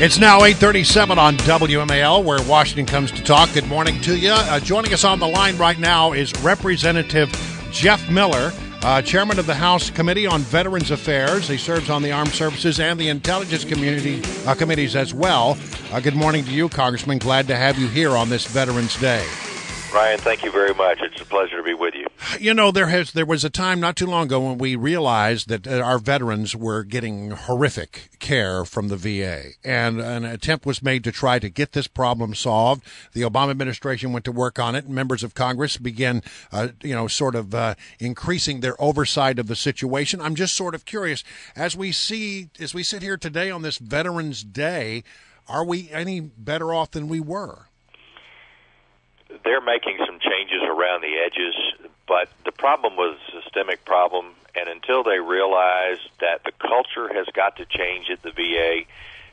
It's now 8:37 on WMAL, where Washington comes to talk. Good morning to you. Joining us on the line right now is Representative Jeff Miller, Chairman of the House Committee on Veterans Affairs. He serves on the Armed Services and the Intelligence committees as well. Good morning to you, Congressman. Glad to have you here on this Veterans Day. Ryan, thank you very much. It's a pleasure to be with you. You know, there was a time not too long ago when we realized that our veterans were getting horrific care from the VA, and an attempt was made to try to get this problem solved. The Obama administration went to work on it, and members of Congress began, increasing their oversight of the situation. I'm just sort of curious, as we sit here today on this Veterans Day, are we any better off than we were? They're making some changes around the edges, but the problem was a systemic problem, and until they realize that the culture has got to change at the VA,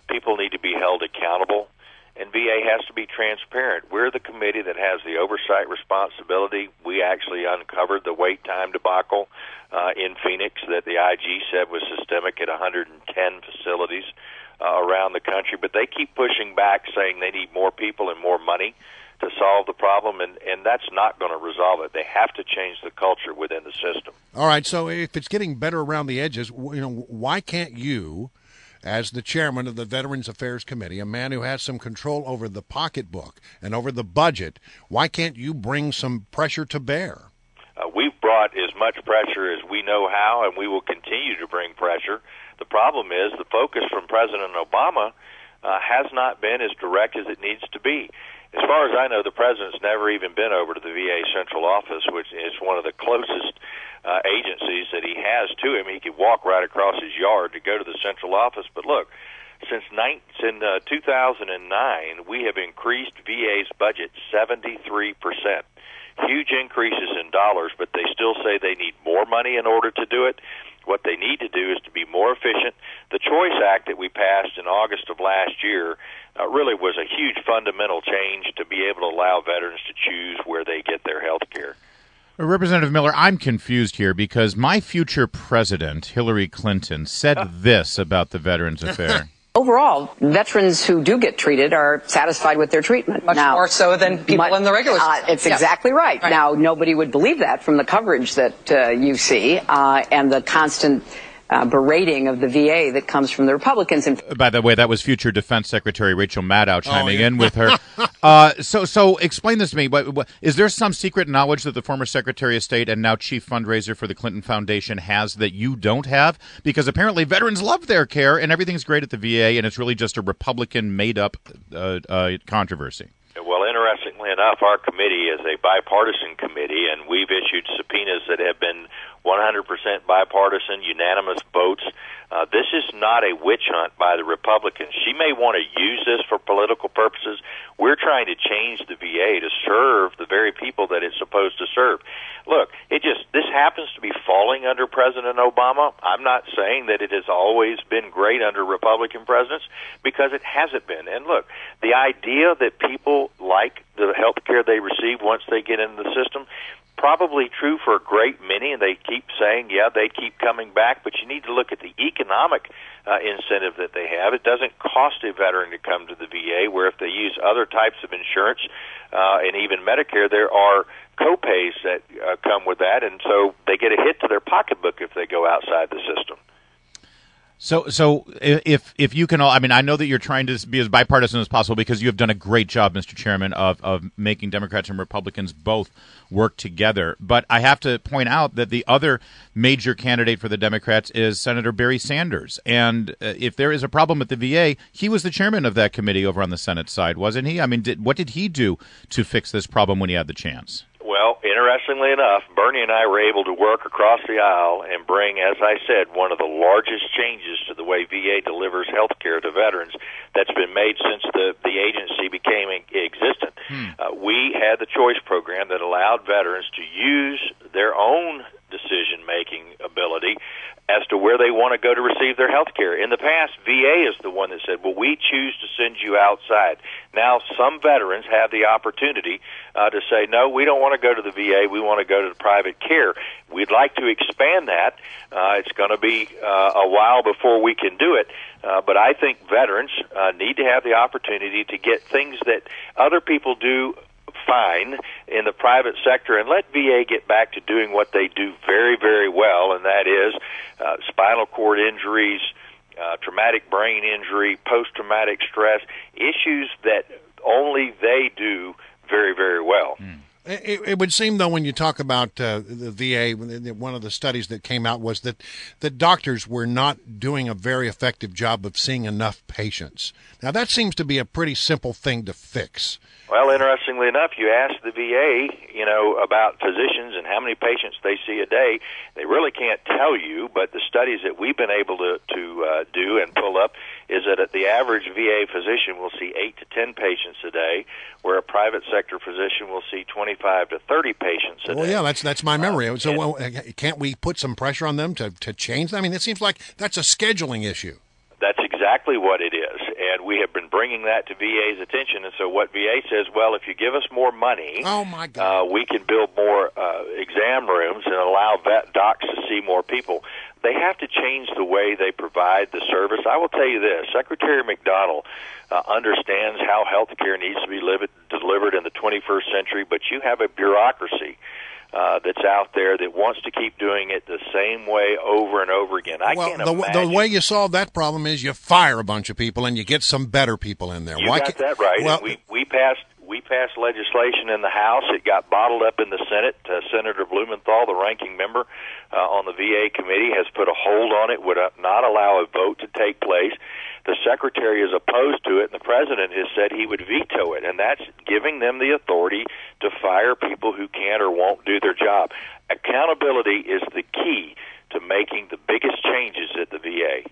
people need to be held accountable, and VA has to be transparent. We're the committee that has the oversight responsibility. We actually uncovered the wait time debacle in Phoenix that the IG said was systemic at 110 facilities around the country, but they keep pushing back, saying they need more people and more money to solve the problem, and that's not going to resolve it. They have to change the culture within the system. All right, so if it's getting better around the edges, why can't you, as the chairman of the Veterans Affairs Committee, a man who has some control over the pocketbook and over the budget, why can't you bring some pressure to bear? We've brought as much pressure as we know how, and we will continue to bring pressure. The problem is the focus from President Obama has not been as direct as it needs to be. As far as I know, the president's never even been over to the VA central office, which is one of the closest agencies that he has to him. He could walk right across his yard to go to the central office. But look, since 2009, we have increased VA's budget 73%. Huge increases in dollars, but they still say they need more money in order to do it. What they need to do is to be more efficient. The Choice Act that we passed in August of last year really was a huge fundamental change to be able to allow veterans to choose where they get their health care. Representative Miller, I'm confused here because my future president, Hillary Clinton, said this about the Veterans Affair. Overall, veterans who do get treated are satisfied with their treatment. Much more so than people in the regular system. It's exactly right. Now, nobody would believe that from the coverage that you see and the constant berating of the VA that comes from the Republicans. By the way, that was future Defense Secretary Rachel Maddow chiming in with her. So explain this to me. Is there some secret knowledge that the former Secretary of State and now chief fundraiser for the Clinton Foundation has that you don't have? Because apparently veterans love their care and everything's great at the VA, and it's really just a Republican made-up controversy. Well, interestingly enough, our committee is a bipartisan committee, and we've issued subpoenas that have been 100% bipartisan, unanimous votes. This is not a witch hunt by the Republicans. She may want to use this for political purposes. We're trying to change the VA to serve the very people that it's supposed to serve. Look, this happens to be falling under President Obama. I'm not saying that it has always been great under Republican presidents, because it hasn't been. And look, the idea that people like the health care they receive once they get into the system, probably true for a great many, and they keep saying, yeah, they keep coming back, but you need to look at the economic incentive that they have. It doesn't cost a veteran to come to the VA, where if they use other types of insurance and even Medicare, there are co-pays that come with that, and so they get a hit to their pocketbook if they go outside the system. So if you can all, I mean, I know that you're trying to be as bipartisan as possible because you have done a great job, Mr. Chairman, of making Democrats and Republicans both work together. But I have to point out that the other major candidate for the Democrats is Senator Barry Sanders. And if there is a problem with the VA, he was the chairman of that committee over on the Senate side, wasn't he? I mean, what did he do to fix this problem when he had the chance? Well, interestingly enough, Bernie and I were able to work across the aisle and bring, as I said, one of the largest changes to the way VA delivers health care to veterans that's been made since the agency became existent. We had the choice program that allowed veterans to use their own decision-making ability as to where they want to go to receive their health care. In the past, VA is the one that said, well, we choose to send you outside. Now, some veterans have the opportunity to say, no, we don't want to go to the VA. We want to go to the private care. We'd like to expand that. It's going to be a while before we can do it. But I think veterans need to have the opportunity to get things that other people do fine in the private sector, and let VA get back to doing what they do very, very well, and that is spinal cord injuries, traumatic brain injury, post-traumatic stress, issues that only they do very, very well. It would seem, though, when you talk about the VA, one of the studies that came out was that doctors were not doing a very effective job of seeing enough patients. Now, that seems to be a pretty simple thing to fix. Well, interestingly enough, you ask the VA, about physicians and how many patients they see a day. They really can't tell you, but the studies that we've been able to do and pull up is that the average VA physician will see 8 to 10 patients a day, where a private sector physician will see 25 to 30 patients a day. Well, yeah, that's my memory. So can't we put some pressure on them to change that? I mean, it seems like that's a scheduling issue. That's exactly what it is, and we have been bringing that to VA's attention. And so what VA says, well, if you give us more money, oh my God, we can build more exam rooms and allow docs to see more people. They have to change the way they provide the service. I will tell you this, Secretary McDonnell understands how health care needs to be delivered in the 21st century, but you have a bureaucracy that's out there that wants to keep doing it the same way over and over again. I can't imagine. The way you solve that problem is you fire a bunch of people and you get some better people in there. You got that right. Well, we passed legislation in the House. It got bottled up in the Senate. Senator Blumenthal, the ranking member on the VA committee, has put a hold on it, would not allow a vote to take place. The Secretary is opposed to it, and the President has said he would veto it, and that's giving them the authority to fire people who can't or won't do their job. Accountability is the key to making the biggest changes at the VA.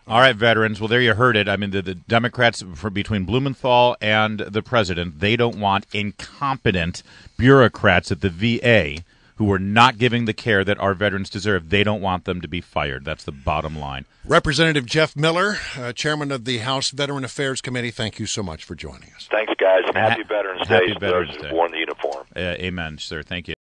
All right, veterans. Well, there you heard it. I mean, the Democrats, between Blumenthal and the President, they don't want incompetent bureaucrats at the VA who are not giving the care that our veterans deserve. They don't want them to be fired. That's the bottom line. Representative Jeff Miller, chairman of the House Veteran Affairs Committee, thank you so much for joining us. Thanks, guys, and happy Veterans Day to those who have worn the uniform. Amen, sir. Thank you.